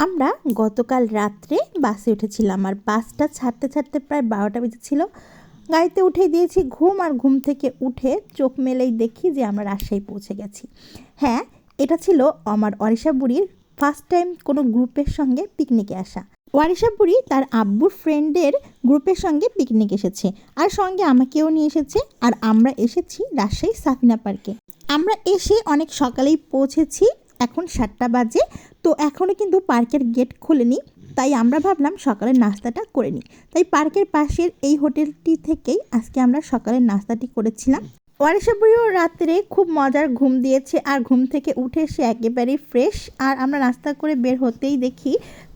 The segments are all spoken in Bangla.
আমরা গতকাল রাত্রে বাসে উঠেছিলাম আর বাসটা ছাড়তে ছাড়তে প্রায় 12টা বেজেছিল। গাড়িতে উঠে দিয়েছি ঘুম, আর ঘুম থেকে উঠে চোখ মেলেই দেখি যে আমরা রাজশাহী পৌঁছে গেছি। হ্যাঁ, এটা ছিল আমার অরিশা বুড়ির ফার্স্ট টাইম কোনো গ্রুপের সঙ্গে পিকনিকে আসা। ওয়ারিশা বুড়ি তার আব্বুর ফ্রেন্ডের গ্রুপের সঙ্গে পিকনিক এসেছে, আর সঙ্গে আমাকেও নিয়ে এসেছে। আর আমরা এসেছি রাজশাহী সাফিনা পার্কে। আমরা এসে অনেক সকালেই পৌঁছেছি, এখন 7টা বাজে। তো এখনও কিন্তু পার্কের গেট খোলেনি, তাই আমরা ভাবলাম সকালের নাস্তাটা করে নিই। তাই পার্কের পাশের এই হোটেলটি থেকেই আজকে আমরা সকালের নাস্তাটি করেছিলাম। ওয়ারিশা বুড়িও রাত্রে খুব মজার ঘুম দিয়েছে, আর ঘুম থেকে উঠে সে একেবারেই ফ্রেশ। আর আমরা নাস্তা করে বের হতেই দেখি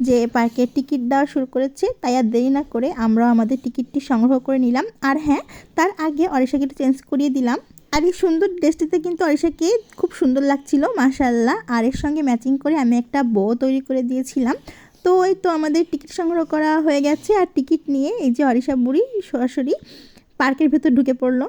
যে পার্কের টিকিট দেওয়া শুরু করেছে, তাই আর দেরি না করে আমরাও আমাদের টিকিটটি সংগ্রহ করে নিলাম। আর হ্যাঁ, তার আগে অরিশাকে চেঞ্জ করিয়ে দিলাম। আর এই সুন্দর ড্রেসটিতে কিন্তু অরিশাকে খুব সুন্দর লাগছিল মাশাআল্লাহ। আর এর সঙ্গে ম্যাচিং করে আমি একটা বো তৈরি করে দিয়েছিলাম। তো এই তো আমাদের টিকিট সংগ্রহ করা হয়ে গেছে, আর টিকিট নিয়ে এই যে অরিশা বুড়ি সরাসরি পার্কের ভেতর ঢুকে পড়লো।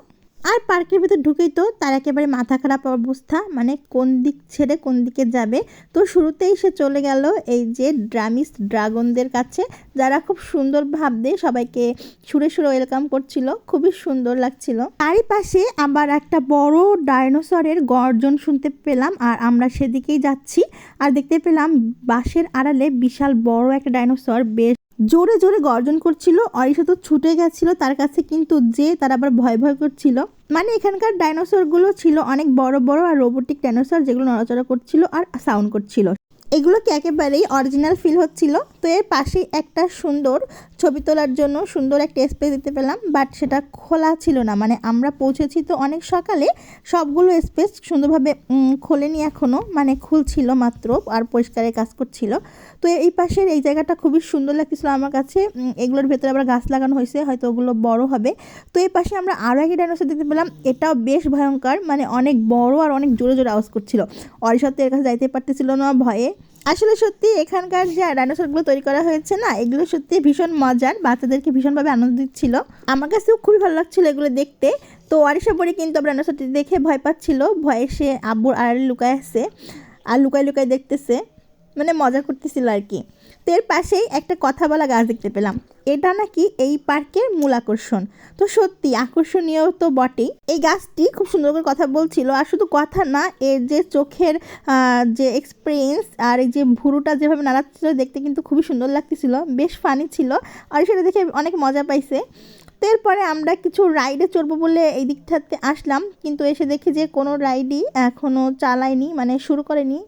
আর পার্কের ভেতর ঢুকেই তো তার একেবারে মাথা খারাপ অবস্থা, মানে কোন দিক ছেড়ে কোন দিকে যাবে। তো শুরুতেই সে চলে গেল এই যে ড্রামিস ড্রাগনদের কাছে, যারা খুব সুন্দর ভাবে সবাইকে সুরে সুরে ওয়েলকাম করছিল, খুবই সুন্দর লাগছিল। তারই পাশে আবার একটা বড় ডাইনোসরের গর্জন শুনতে পেলাম, আর আমরা সেদিকেই যাচ্ছি। আর দেখতে পেলাম বাঁশের আড়ালে বিশাল বড় একটা ডাইনোসর বেশ জোরে জোরে গর্জন করছিল। অরিশা তো ছুটে গেছিল তার কাছে, কিন্তু যে তার আবার ভয় ভয় করছিল। মানে এখানকার ডাইনোসরগুলো ছিল অনেক বড় বড় আর রোবোটিক ডাইনোসর, যেগুলো নড়াচড়া করছিল আর সাউন্ড করছিল। এগুলোকে একেবারেই অরিজিনাল ফিল হচ্ছিল। তো এর পাশেই একটা সুন্দর ছবি তোলার জন্য সুন্দর একটা স্পেস দিতে পেলাম, বাট সেটা খোলা ছিল না। মানে আমরা পৌঁছেছি তো অনেক সকালে, সবগুলো স্পেস সুন্দরভাবে খোলেনি এখনও, মানে খুলছিল মাত্র আর পরিষ্কারের কাজ করছিল। তো এই পাশের এই জায়গাটা খুবই সুন্দর লাগতেছিল আমার কাছে। এগুলোর ভেতরে আবার গাছ লাগানো হয়েছে, হয়তো ওগুলো বড় হবে। তো এই পাশে আমরা আরও একটা ডাইনোসর দেখতে পেলাম, এটাও বেশ ভয়ঙ্কর, মানে অনেক বড় আর অনেক জোরে জোরে আওয়াজ করছিল। অরিশা তো এর কাছে যাইতে পারতেছিল না ভয়ে। আসলে সত্যি এখানকার যে ডাইনোসরগুলো তৈরি করা হয়েছে না, এগুলো সত্যি ভীষণ মজার, বাচ্চাদেরকে ভীষণভাবে আনন্দ দিচ্ছিল। আমার কাছেও খুবই ভালো লাগছিল এগুলো দেখতে। তো অরিশা পরে কিন্তু ডাইনোসরটি দেখে ভয় পাচ্ছিল, ভয়ে সে আব্বুর আড়ালে লুকায় আসছে আর লুকায় লুকায় দেখতেছে, মানে মজা করতেছিল আর কি। তো এর পাশেই একটা কথা বলা গাছ দেখতে পেলাম, এটা নাকি এই পার্কের মূল আকর্ষণ। তো সত্যি আকর্ষণীয় তো বটেই। এই গাছটি খুব সুন্দর করে কথা বলছিল, আর শুধু কথা না, এর যে চোখের যে এক্সপিরিয়েন্স আর এই যে ভুরুটা যেভাবে নাড়াচ্ছিল, দেখতে কিন্তু খুবই সুন্দর লাগতেছিল, বেশ ফানি ছিল। আর সেটা দেখে অনেক মজা পাইছে। তো এরপরে আমরা কিছু রাইডে চড়বো বলে এই দিকটাতে আসলাম, কিন্তু এসে দেখি যে কোনো রাইডই এখনও চালায়নি, মানে শুরু করেনি।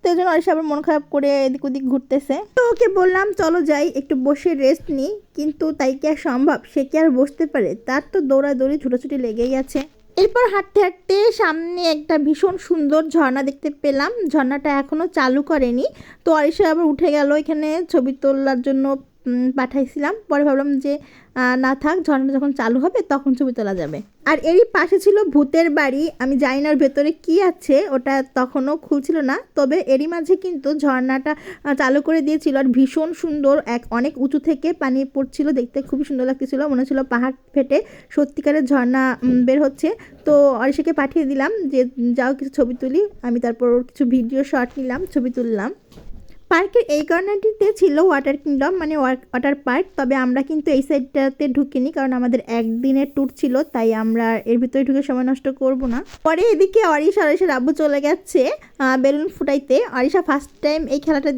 তো এই জন্য অরিশা আবার মন খারাপ করে এদিক ওদিক ঘুরতেছে। তো ওকে বললাম চলো যাই, একটু বসে রেস্ট নিই, কিন্তু তাই কি আর সম্ভব, সে কি আর বসতে পারে, তার তো দৌড়াদৌড়ি ছুটোছুটি লেগেই আছে। এরপর হাঁটতে হাঁটতে সামনে একটা ভীষণ সুন্দর ঝর্ণা দেখতে পেলাম, ঝর্ণাটা এখনও চালু করেনি। তো অরিশা আবার উঠে গেল, এখানে ছবি তোলার জন্য পাঠাইছিলাম। পরে ভাবলাম যে না থাক, ঝর্ণাটা যখন চালু হবে তখন ছবি তোলা যাবে। আর এরই পাশে ছিল ভূতের বাড়ি, আমি জানি না ওর ভেতরে কী আছে, ওটা তখনও খুলছিল না। তবে এরই মাঝে কিন্তু ঝর্ণাটা চালু করে দিয়েছিল, আর ভীষণ সুন্দর, অনেক উঁচু থেকে পানি পড়ছিল, দেখতে খুবই সুন্দর লাগতেছিল, মনে হচ্ছিল পাহাড় ফেটে সত্যিকারের ঝর্ণা বের হচ্ছে। তো অরিশাকে পাঠিয়ে দিলাম যে যাও কিছু ছবি তুলি, আমি তারপর ওর কিছু ভিডিও শট নিলাম, ছবি তুললাম। পার্কের এই কর্নারটিতে ছিল ওয়াটার কিংডম, মানে ওয়াটার পার্ক। তবে আমরা কিন্তু এই সাইডটাতে ঢুকিনি, কারণ আমাদের একদিনের ট্যুর ছিল, তাই আমরা এর ভিতরে ঢুকে সময় নষ্ট করব না। পরে এদিকে অরিশার আব্বু চলে গেছে বেলুন ফুটাইতে। অরিশা ফার্স্ট টাইম এই খেলাটা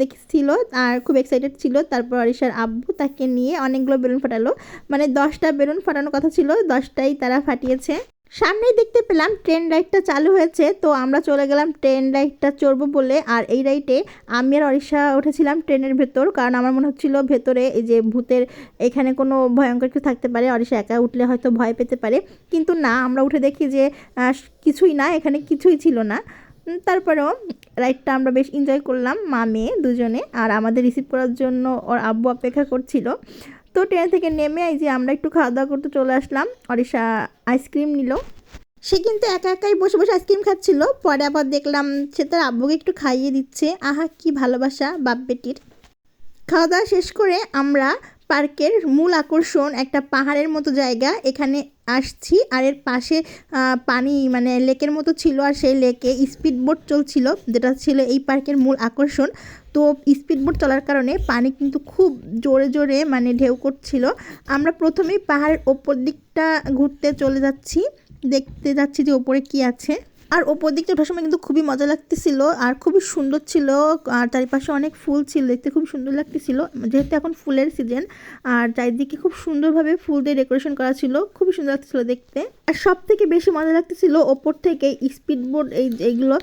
দেখছিল আর খুব এক্সাইটেড ছিল। তারপর অরিশার আব্বু তাকে নিয়ে অনেকগুলো বেলুন ফাটালো, মানে 10টা বেলুন ফাটানোর কথা ছিল, 10টাই তারা ফাটিয়েছে। সামনেই দেখতে পেলাম ট্রেন রাইডটা চালু হয়েছে, তো আমরা চলে গেলাম ট্রেন রাইডটা চড়বো বলে। আর এই রাইডে আমি আর অরিশা উঠেছিলাম ট্রেনের ভেতর, কারণ আমার মনে হচ্ছিল ভেতরে এই যে ভূতের এখানে কোনো ভয়ঙ্কর কিছু থাকতে পারে, অরিশা একা উঠলে হয়তো ভয় পেতে পারে। কিন্তু না, আমরা উঠে দেখি যে কিছুই না, এখানে কিছুই ছিল না। তারপরেও রাইডটা আমরা বেশ এনজয় করলাম, মা মেয়ে দুজনে। আর আমাদের রিসিভ করার জন্য ওর আব্বু অপেক্ষা করছিল। তো ট্রেন থেকে নেমে এই যে আমরা একটু খাওয়া দাওয়া করতে চলে আসলাম। অরিশা আইসক্রিম নিল, সে কিন্তু একা একাই বসে বসে আইসক্রিম খাচ্ছিল। পরে আবার দেখলাম সে তার আব্বুকে একটু খাইয়ে দিচ্ছে। আহা, কি ভালোবাসা বাপ বেটির। খাওয়া দাওয়া শেষ করে আমরা পার্কের মূল আকর্ষণ একটা পাহাড়ের মতো জায়গা, এখানে আসছি আর এর পাশে পানি মানে লেকের মতো ছিল, আর সেই লেকে স্পিড বোট চলছিল, যেটা ছিল এই পার্কের মূল আকর্ষণ। তো স্পিড বোট চলার কারণে পানি কিন্তু খুব জোরে জোরে মানে ঢেউ করছিল। আমরা প্রথমেই পাহাড়ের ওপর দিকটা ঘুরতে চলে যাচ্ছি, দেখতে যাচ্ছি যে ওপরে কি আছে। আর ওপর দিকটা ওঠার সময় কিন্তু খুবই মজা লাগতেছিল আর খুবই সুন্দর ছিল, আর চারিপাশে অনেক ফুল ছিল, দেখতে খুব সুন্দর লাগতেছিল যেহেতু এখন ফুলের সিজন। আর চারিদিকে খুব সুন্দরভাবে ফুল দিয়ে ডেকোরেশন করা ছিল, খুবই সুন্দর লাগতেছিল দেখতে। আর সব থেকে বেশি মজা লাগতেছিল ওপর থেকে স্পিড বোট এইগুলো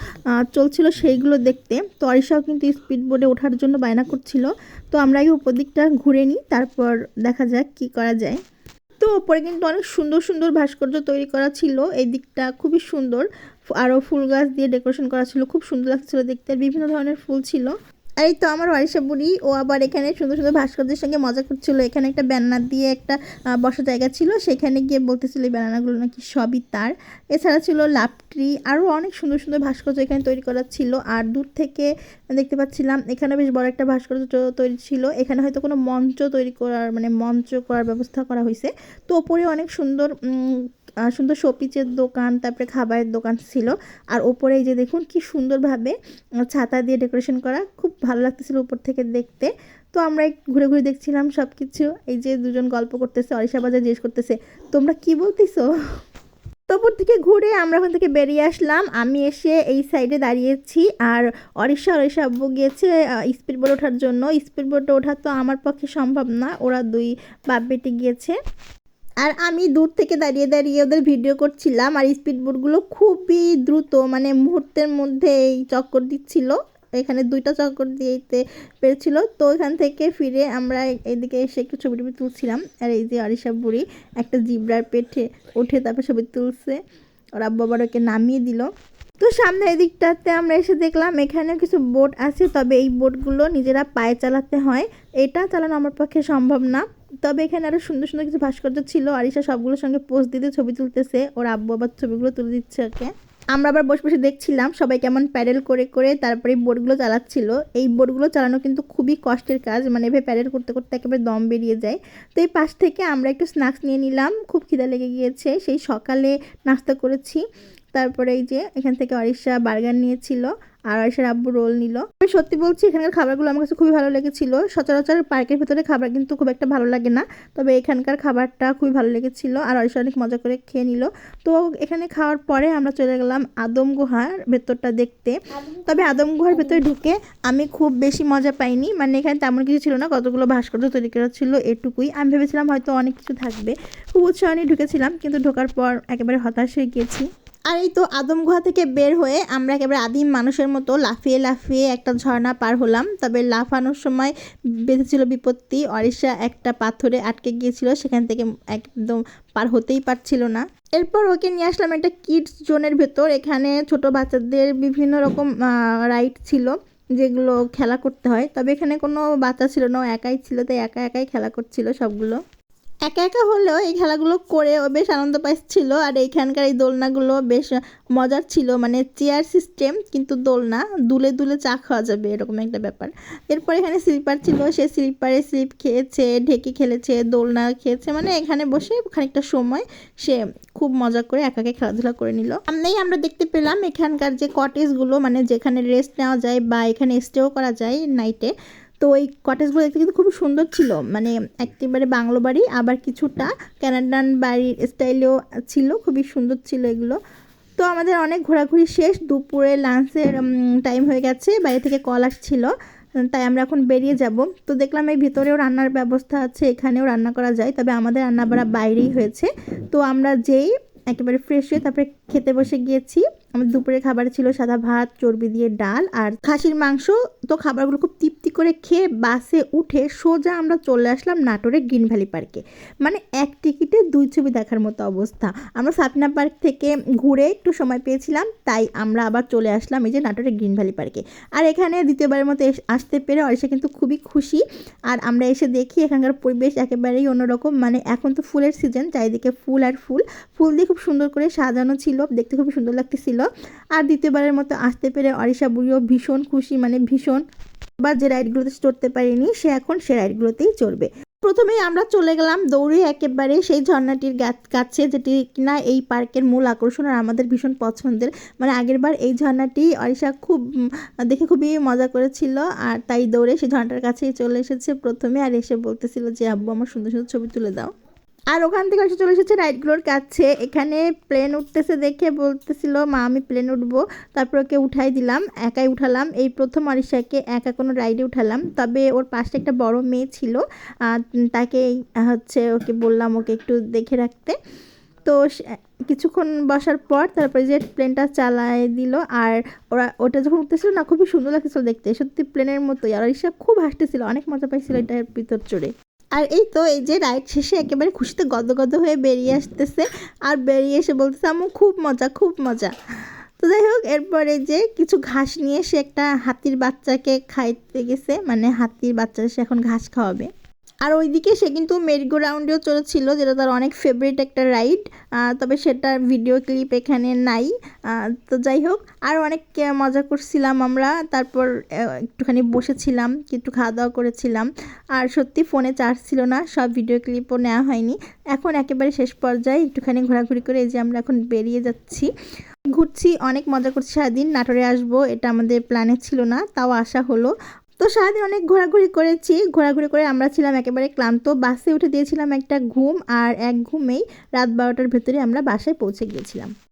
চলছিল সেইগুলো দেখতে। তো অরিশাও কিন্তু স্পিড বোটে ওঠার জন্য বায়না করছিল। তো আমরা আগে উপর দিকটা ঘুরে নিই, তারপর দেখা যাক কি করা যায়। তো ওপরে কিন্তু অনেক সুন্দর সুন্দর ভাস্কর্য তৈরি করা ছিল, এই দিকটা খুবই সুন্দর, আরও ফুল গাছ দিয়ে ডেকোরেশন করা ছিল, খুব সুন্দর লাগছিল দেখতে, বিভিন্ন ধরনের ফুল ছিল। এই তো আমার অরিশা বুড়ি, ও আবার এখানে সুন্দর সুন্দর ভাস্কর্যের সঙ্গে মজা করছিল। এখানে একটা ব্যানার দিয়ে একটা বসার জায়গা ছিল, সেখানে গিয়ে বলতেছিল এই ব্যানারগুলো নাকি সবই তার। এছাড়া ছিল লাভ ট্রি, আরও অনেক সুন্দর সুন্দর ভাস্কর্য এখানে তৈরি করা ছিল। আর দূর থেকে দেখতে পাচ্ছিলাম এখানে বেশ বড় একটা ভাস্কর্য তৈরি ছিল, এখানে হয়তো কোনো মঞ্চ তৈরি করার মানে মঞ্চ করার ব্যবস্থা করা হয়েছে। তো ওপরে অনেক সুন্দর সুন্দর শোপিসের দোকান, তারপরে খাবারের দোকান ছিল। আর ওপরে এই যে দেখুন কি সুন্দরভাবে ছাতা দিয়ে ডেকোরেশন করা, খুব ভালো লাগতেছিল উপর থেকে দেখতে। তো আমরা ঘুরে ঘুরে দেখছিলাম সব কিছু। এই যে দুজন গল্প করতেছে, অরিশা বাজার জিজ্ঞেস করতেছে তোমরা কি বলতেছো। তো উপর থেকে ঘুরে আমরা ওখান থেকে বেরিয়ে আসলাম, আমি এসে এই সাইডে দাঁড়িয়েছি, আর অরিশা আব্বু গিয়েছে স্পিড বোট ওঠার জন্য। স্পিড বোটে ওঠা তো আমার পক্ষে সম্ভব না, ওরা দুই বাপ বেটি গিয়েছে। আর আমি দূর থেকে দাঁড়িয়ে দাঁড়িয়ে ওদের ভিডিও করছিলাম। আর স্পিড বোটগুলো খুবই দ্রুত মানে মুহূর্তের মধ্যে এই চক্কর দিচ্ছিল, এখানে দুইটা চক্কর দিতে পেরেছিল। তো এখান থেকে ফিরে আমরা এদিকে এসে একটু ছবি টবি তুলছিলাম। আর এই যে অরিশা বুড়ি একটা জিব্রার পেটে উঠে তারপর ছবি তুলছে, ওর আব্বু আবার ওকে নামিয়ে দিল। তো সামনে এদিকটাতে আমরা এসে দেখলাম এখানে কিছু বোট আছে, তবে এই বোটগুলো নিজেরা পায়ে চালাতে হয়, এটা চালানো আমার পক্ষে সম্ভব না। তবে এখানে আরও সুন্দর সুন্দর কিছু ভাস্কর্য ছিল, আরিশা সবগুলোর সঙ্গে পোজ দিতে ছবি তুলতেছে, ওর আব্বু আবার ছবিগুলো তুলে দিচ্ছে ওকে। আমরা আবার বসে বসে দেখছিলাম সবাই কেমন প্যাডেল করে করে তারপরে বোটগুলো চালাচ্ছিল। এই বোটগুলো চালানো কিন্তু খুবই কষ্টের কাজ, মানে এভাবে প্যাডেল করতে করতে একেবারে দম বেরিয়ে যায়। তো এই পাশ থেকে আমরা একটু স্ন্যাক্স নিয়ে নিলাম, খুব খিদা লেগে গিয়েছে, সেই সকালে নাস্তা করেছি। তারপরে এই যে এখান থেকে অরিশা বার্গার নিয়েছিল আর অরিশার আব্বু রোল নিল। আমি সত্যি বলছি এখানকার খাবারগুলো আমার কাছে খুবই ভালো লেগেছিল। সচরাচর পার্কের ভেতরে খাবার কিন্তু খুব একটা ভালো লাগে না, তবে এখানকার খাবারটা খুবই ভালো লেগেছিল আর অরিশা অনেক মজা করে খেয়ে নিল। তো এখানে খাওয়ার পরে আমরা চলে গেলাম আদম গুহার ভেতরটা দেখতে। তবে আদম গুহার ভেতরে ঢুকে আমি খুব বেশি মজা পাইনি, মানে এখানে তেমন কিছু ছিল না, কতগুলো ভাস্কর্য তৈরি করা ছিল এটুকুই। আমি ভেবেছিলাম হয়তো অনেক কিছু থাকবে, খুব উৎসাহ নিয়ে ঢুকেছিলাম, কিন্তু ঢোকার পর একেবারে হতাশ হয়ে গিয়েছি। আর এই তো আদম গুহা থেকে বের হয়ে আমরা একেবারে আদিম মানুষের মতো লাফিয়ে লাফিয়ে একটা ঝর্ণা পার হলাম। তবে লাফানোর সময় বেঁধেছিল বিপত্তি, অরিশা একটা পাথরে আটকে গিয়েছিল, সেখান থেকে একদম পার হতেই পারছিল না। এরপর ওকে নিয়ে আসলাম একটা কিডস জোনের ভেতর, এখানে ছোট বাচ্চাদের বিভিন্ন রকম রাইড ছিল যেগুলো খেলা করতে হয়। তবে এখানে কোনো বাচ্চা ছিল না, একাই ছিল, তাই একা একাই খেলা করছিল সবগুলো। একা একা হলেও এই খেলাগুলো করে ও বেশ আনন্দ পাচ্ছিল। আর এইখানকার এই দোলনাগুলো বেশ মজার ছিল, মানে চেয়ার সিস্টেম কিন্তু দোলনা, দুলে দুলে চা খাওয়া যাবে এরকম একটা ব্যাপার। এরপর এখানে স্লিপার ছিল, সে স্লিপারে স্লিপ খেয়েছে, ঢেকে খেলেছে, দোলনা খেয়েছে, মানে এখানে বসে খানিকটা সময় সে খুব মজা করে একাকে খেলাধুলা করে নিল। সামনেই আমরা দেখতে পেলাম এখানকার যে কটেজগুলো, মানে যেখানে রেস্ট নেওয়া যায় বা এখানে স্টেও করা যায় নাইটে। তো এই কটেজগুলো দেখতে কিন্তু খুব সুন্দর ছিল, মানে একেবারে বাংলো বাড়ি আবার কিছুটা কানাডান বাড়ির স্টাইলেও ছিল, খুবই সুন্দর ছিল এগুলো। তো আমাদের অনেক ঘোরাঘুরি শেষ, দুপুরে লাঞ্চের টাইম হয়ে গেছে, বাইরে থেকে কল আসছিল, তাই আমরা এখন বেরিয়ে যাব। তো দেখলাম এই ভিতরেও রান্নার ব্যবস্থা আছে, এখানেও রান্না করা যায়, তবে আমাদের রান্না বাড়া বাইরেই হয়েছে। তো আমরা যেই একেবারে ফ্রেশ হয়ে তারপরে খেতে বসে গিয়েছি। আমাদের দুপুরের খাবার ছিল সাদা ভাত, চর্বি দিয়ে ডাল আর খাসির মাংস। তো খাবারগুলো খুব তৃপ্তি করে খেয়ে বাসে উঠে সোজা আমরা চলে আসলাম নাটোরের গ্রিন ভ্যালি পার্কে, মানে এক টিকিটে দুই ছবি দেখার মতো অবস্থা। আমরা সাপিনা পার্ক থেকে ঘুরে একটু সময় পেয়েছিলাম, তাই আমরা আবার চলে আসলাম এই যে নাটোরের গ্রিন ভ্যালি পার্কে। আর এখানে দ্বিতীয়বারের মতো আসতে পেরে অরিশা কিন্তু খুবই খুশি। আর আমরা এসে দেখি এখানকার পরিবেশ একেবারেই অন্যরকম, মানে এখন তো ফুলের সিজন, চারিদিকে ফুল আর ফুল, ফুল দিয়ে খুব সুন্দর করে সাজানো ছিল, দেখতে খুব সুন্দর লাগতেছিল। আর দ্বিতীয়বারের মতো আসতে পেরে অরিশা বুড়িও ভীষণ খুশি, মানে ভীষণ। বা যে রাইডগুলোতে চড়তে পারিনি সে এখন সে রাইডগুলোতেই চড়বে। প্রথমেই আমরা চলে গেলাম দৌড়ে একেবারে সেই ঝর্ণাটির কাছে, যেটি কিনা এই পার্কের মূল আকর্ষণ আর আমাদের ভীষণ পছন্দের। মানে আগেরবার এই ঝর্ণাটি অরিশা খুব দেখে খুবই মজা করেছিল, আর তাই দৌড়ে সেই ঝর্ণাটার কাছেই চলে এসেছে প্রথমে, আর এসে বলতেছিল যে আব্বু আমার সুন্দর সুন্দর ছবি তুলে দাও। আর ওখান থেকে এসে চলে এসেছে রাইডগুলোর কাছে। এখানে প্লেন উঠতেছে দেখে বলতেছিল মা আমি প্লেন উঠবো, তারপর ওকে উঠাই দিলাম, একাই উঠালাম। এই প্রথম অরিশাকে একা কোনো রাইডে উঠালাম, তবে ওর পাশে একটা বড় মেয়ে ছিল, তাকে হচ্ছে ওকে বললাম ওকে একটু দেখে রাখতে। তো কিছুক্ষণ বসার পর তারপরে যে প্লেনটা চালায় দিল, আর ওটা যখন উঠতেছিল না খুবই সুন্দর লাগতেছিল দেখতে, সত্যি প্লেনের মতোই। আর অরিশা খুব হাসতেছিল, অনেক মজা পাইছিল এটার ভিতর চড়ে। আর এই তো এই যে রাইড শেষে একেবারে খুশিতে গদগদ হয়ে বেরিয়ে আসতেছে, আর বেরিয়ে এসে বলতেছে আম্মু খুব মজা খুব মজা। তো যাই হোক, এরপরে যে কিছু ঘাস নিয়ে সে একটা হাতির বাচ্চাকে খাইতে গেছে, মানে হাতির বাচ্চা সে এখন ঘাস খাওয়াবে। আর ওইদিকে সে কিন্তু মেরিগো রাউন্ডেও চলেছিল, যেটা তার অনেক ফেভারিট একটা রাইড, তবে সেটার ভিডিও ক্লিপ এখানে নাই। তো যাই হোক, আর অনেক মজা করছিলাম আমরা। তারপর একটুখানি বসেছিলাম, একটু খাওয়া দাওয়া করেছিলাম। আর সত্যি ফোনে চার্জ ছিল না, সব ভিডিও ক্লিপও নেওয়া হয়নি। এখন একেবারে শেষ পর্যায়ে একটুখানি ঘোরাঘুরি করে এই যে আমরা এখন বেরিয়ে যাচ্ছি, ঘুরছি, অনেক মজা করছি। সারাদিন নাটোরে আসবো এটা আমাদের প্ল্যানে ছিল না, তাও আসা হলো। তো সারাদিন অনেক ঘোরাঘুরি করেছি, ঘোরাঘুরি করে আমরা ছিলাম একেবারে ক্লান্ত। বাসে উঠে দিয়েছিলাম একটা ঘুম, আর এক ঘুমেই রাত 12টার ভেতরে আমরা বাসায় পৌঁছে গিয়েছিলাম।